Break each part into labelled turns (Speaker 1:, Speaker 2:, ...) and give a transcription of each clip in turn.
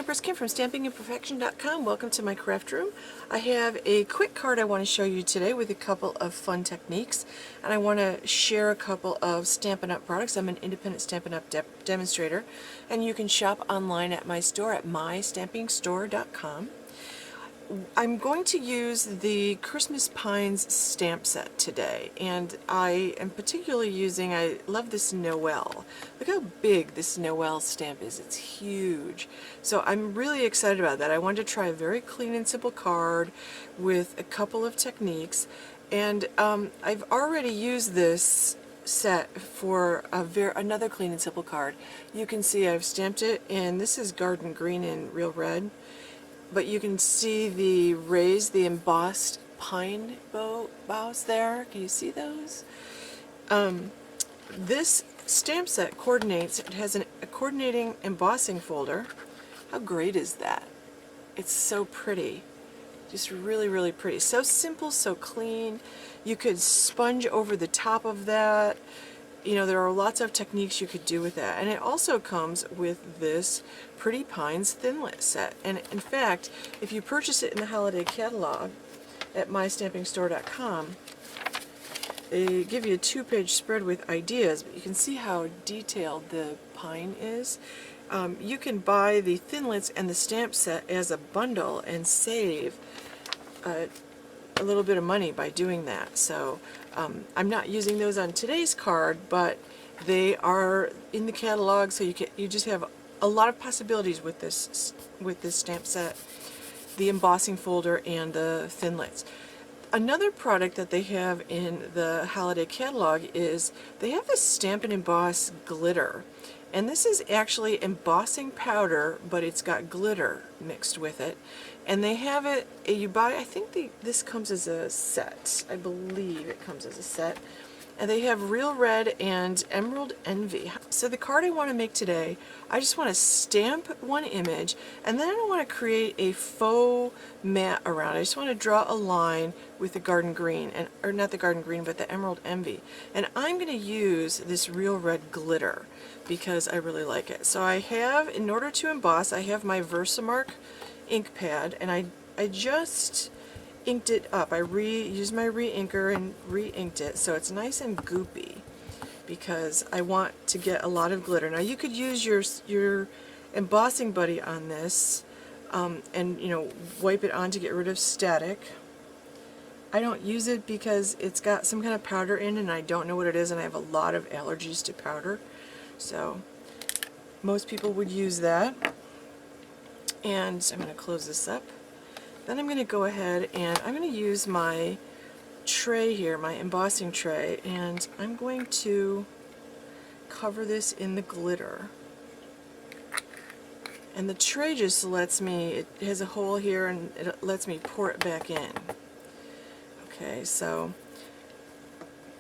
Speaker 1: Stampers, Kim from stampingimperfection.com. Welcome to my craft room. I have a quick card I want to show you today with a couple of fun techniques, and I want to share a couple of Stampin' Up! Products. I'm an independent Stampin' Up! Demonstrator, and you can shop online at my store at mystampingstore.com. I'm going to use the Christmas Pines stamp set today, and I am particularly using, I love this Noel. Look how big this Noel stamp is. It's huge. So I'm really excited about that. I wanted to try a very clean and simple card with a couple of techniques, and I've already used this set for another clean and simple card. You can see I've stamped it, and this is Garden Green and Real Red. But you can see the raised, the embossed pine boughs there. Can you see those? This stamp set coordinates. It has a coordinating embossing folder. How great is that? It's so pretty. Just really, really pretty. So simple, so clean. You could sponge over the top of that. You know, there are lots of techniques you could do with that. And it also comes with this Pretty Pines Thinlit set. And in fact, if you purchase it in the holiday catalog at mystampingstore.com, they give you a 2-page spread with ideas, but you can see how detailed the pine is. You can buy the Thinlits and the stamp set as a bundle and save a little bit of money by doing that. So I'm not using those on today's card, but they are in the catalog, so you just have a lot of possibilities with this stamp set, the embossing folder, and the Thinlits. Another product that they have in the holiday catalog is they have this Stamp and Emboss glitter. And this is actually embossing powder, but it's got glitter mixed with it. And they have it, you buy, I think this comes as a set. I believe it comes as a set. And they have Real Red and Emerald Envy. So the card I want to make today, I just want to stamp one image, and then I don't want to create a faux mat around it. I just want to draw a line with the Garden Green, or not the Garden Green, but the Emerald Envy. And I'm going to use this Real Red glitter because I really like it. So I have, in order to emboss, I have my Versamark ink pad, and I just inked it up. I used my re-inker and re-inked it so it's nice and goopy because I want to get a lot of glitter. Now you could use your embossing buddy on this and wipe it on to get rid of static. I don't use it because it's got some kind of powder in and I don't know what it is, and I have a lot of allergies to powder. So most people would use that. And I'm going to close this up. Then I'm going to go ahead and I'm going to use my tray here, my embossing tray, and I'm going to cover this in the glitter. And the tray just lets me, it has a hole here and it lets me pour it back in. Okay, so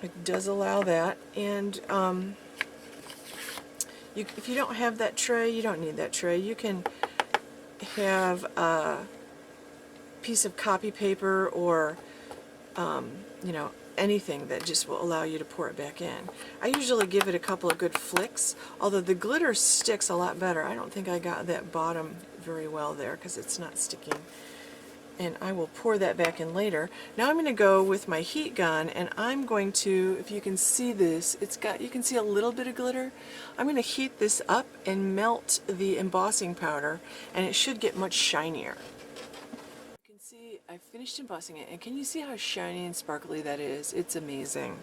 Speaker 1: it does allow that. And if you don't have that tray, you don't need that tray. You can have a piece of copy paper or anything that just will allow you to pour it back in. I usually give it a couple of good flicks, although the glitter sticks a lot better. I don't think I got that bottom very well there because it's not sticking. And I will pour that back in later. Now I'm going to go with my heat gun, and I'm going to, if you can see this, you can see a little bit of glitter. I'm going to heat this up and melt the embossing powder, and it should get much shinier. You can see I finished embossing it, and can you see how shiny and sparkly that is? It's amazing.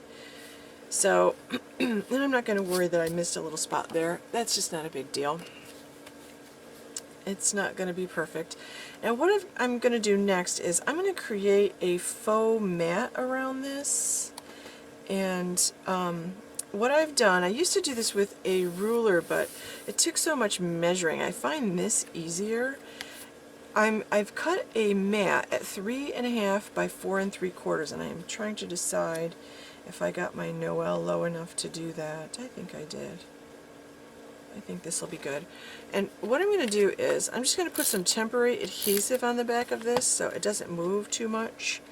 Speaker 1: So, and I'm not going to worry that I missed a little spot there. That's just not a big deal. It's not going to be perfect. And what I'm going to do next is I'm going to create a faux mat around this. And what I've done, I used to do this with a ruler, but it took so much measuring. I find this easier. I've cut a mat at 3.5 by 4 3/4, and I'm trying to decide if I got my Noel low enough to do that. I think I did. I think this will be good. And what I'm going to do is I'm just going to put some temporary adhesive on the back of this so it doesn't move too much.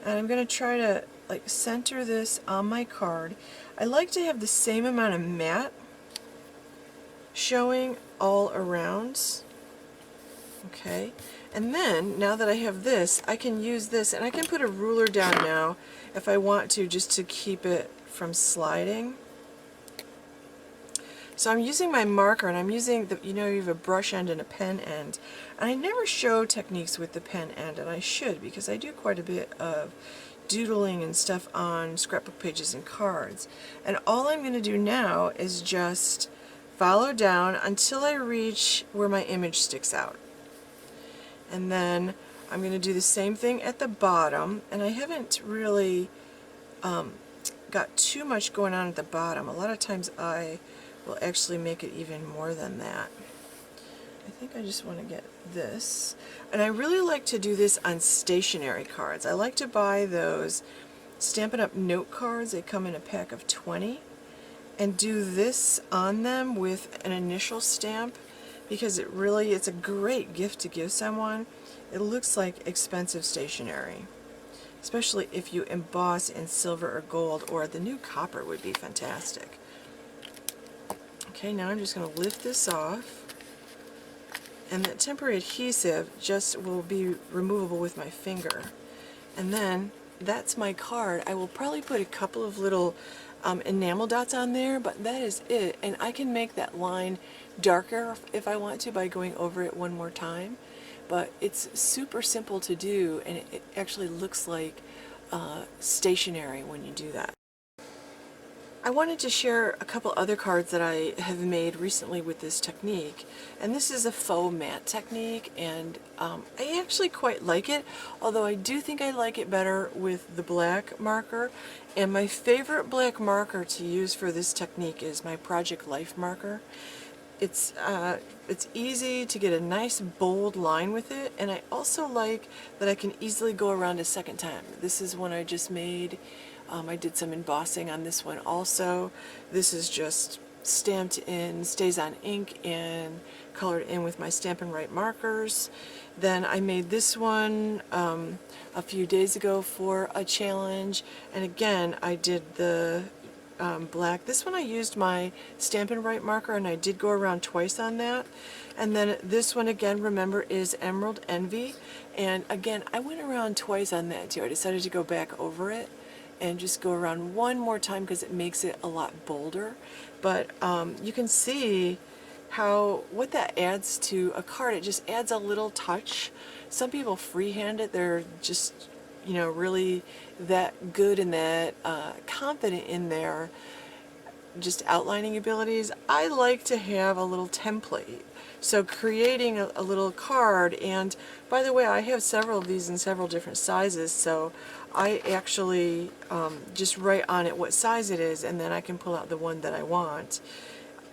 Speaker 1: And I'm going to try to center this on my card. I like to have the same amount of mat showing all around. Okay, and then now that I have this, I can use this, and I can put a ruler down now if I want to, just to keep it from sliding. So I'm using my marker, and I'm using the, you have a brush end and a pen end. And I never show techniques with the pen end, and I should, because I do quite a bit of doodling and stuff on scrapbook pages and cards. And all I'm going to do now is just follow down until I reach where my image sticks out. And then I'm going to do the same thing at the bottom, and I haven't really got too much going on at the bottom. A lot of times I will actually make it even more than that. I think I just want to get this. And I really like to do this on stationery cards. I like to buy those Stampin' Up! Note cards. They come in a pack of 20. And do this on them with an initial stamp, because it's a great gift to give someone. It looks like expensive stationery, especially if you emboss in silver or gold, or the new copper would be fantastic. Okay, now I'm just going to lift this off, and that temporary adhesive just will be removable with my finger. And then that's my card. I will probably put a couple of little enamel dots on there, but that is it. And I can make that line darker if I want to by going over it one more time. But it's super simple to do, and it actually looks like stationery when you do that. I wanted to share a couple other cards that I have made recently with this technique, and this is a faux matte technique, and I actually quite like it, although I do think I like it better with the black marker. And my favorite black marker to use for this technique is my Project Life marker. It's easy to get a nice bold line with it, and I also like that I can easily go around a second time. This is one I just made. I did some embossing on this one also. This is just stamped in, stays on ink, and colored in with my Stampin' Right markers. Then I made this one a few days ago for a challenge, and again I did the black. This one I used my Stampin' Right marker, and I did go around twice on that. And then this one again, remember, is Emerald Envy, and again I went around twice on that too. I decided to go back over it and just go around one more time because it makes it a lot bolder. But you can see what that adds to a card. It just adds a little touch. Some people freehand it. They're just really that good and that confident in their just outlining abilities. I like to have a little template. So creating a little card, and by the way, I have several of these in several different sizes, so I actually just write on it what size it is, and then I can pull out the one that I want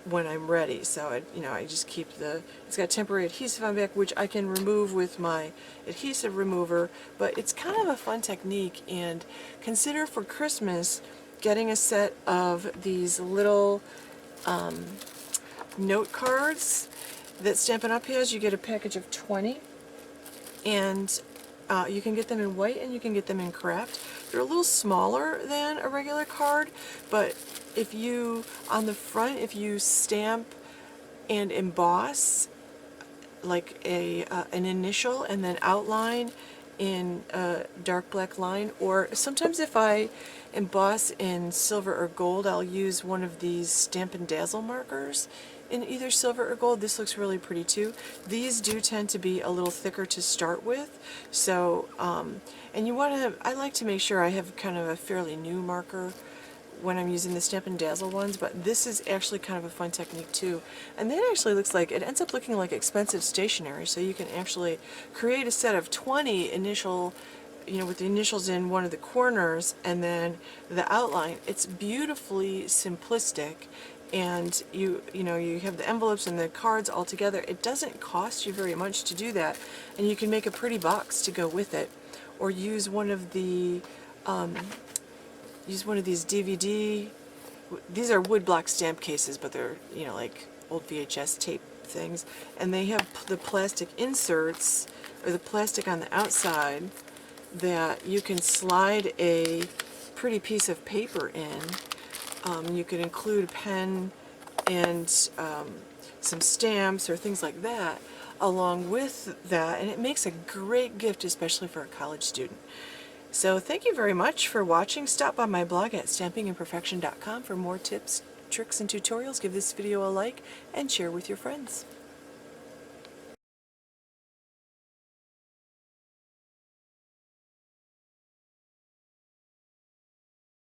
Speaker 1: when I'm ready. So I just keep it's got temporary adhesive on back, which I can remove with my adhesive remover, but it's kind of a fun technique. And consider for Christmas getting a set of these little note cards that Stampin' Up! Has. You get a package of 20, and you can get them in white and you can get them in craft. They're a little smaller than a regular card, but if you, on the front, if you stamp and emboss like an initial and then outline in a dark black line, or sometimes if I emboss in silver or gold, I'll use one of these Stampin' Dazzle markers in either silver or gold. This looks really pretty too. These do tend to be a little thicker to start with, so and I like to make sure I have kind of a fairly new marker when I'm using the Stampin' Dazzle ones, but this is actually kind of a fun technique too. And that actually looks like, it ends up looking like expensive stationery, so you can actually create a set of 20 initial, with the initials in one of the corners and then the outline. It's beautifully simplistic, and you have the envelopes and the cards all together. It doesn't cost you very much to do that, and you can make a pretty box to go with it, or use one of the these DVD. These are wood block stamp cases, but they're like old VHS tape things, and they have the plastic inserts, or the plastic on the outside, that you can slide a pretty piece of paper in. You could include a pen and some stamps or things like that. along with that, and it makes a great gift, especially for a college student. So thank you very much for watching. Stop by my blog at stampingimperfection.com for more tips, tricks, and tutorials. Give this video a like and share with your friends.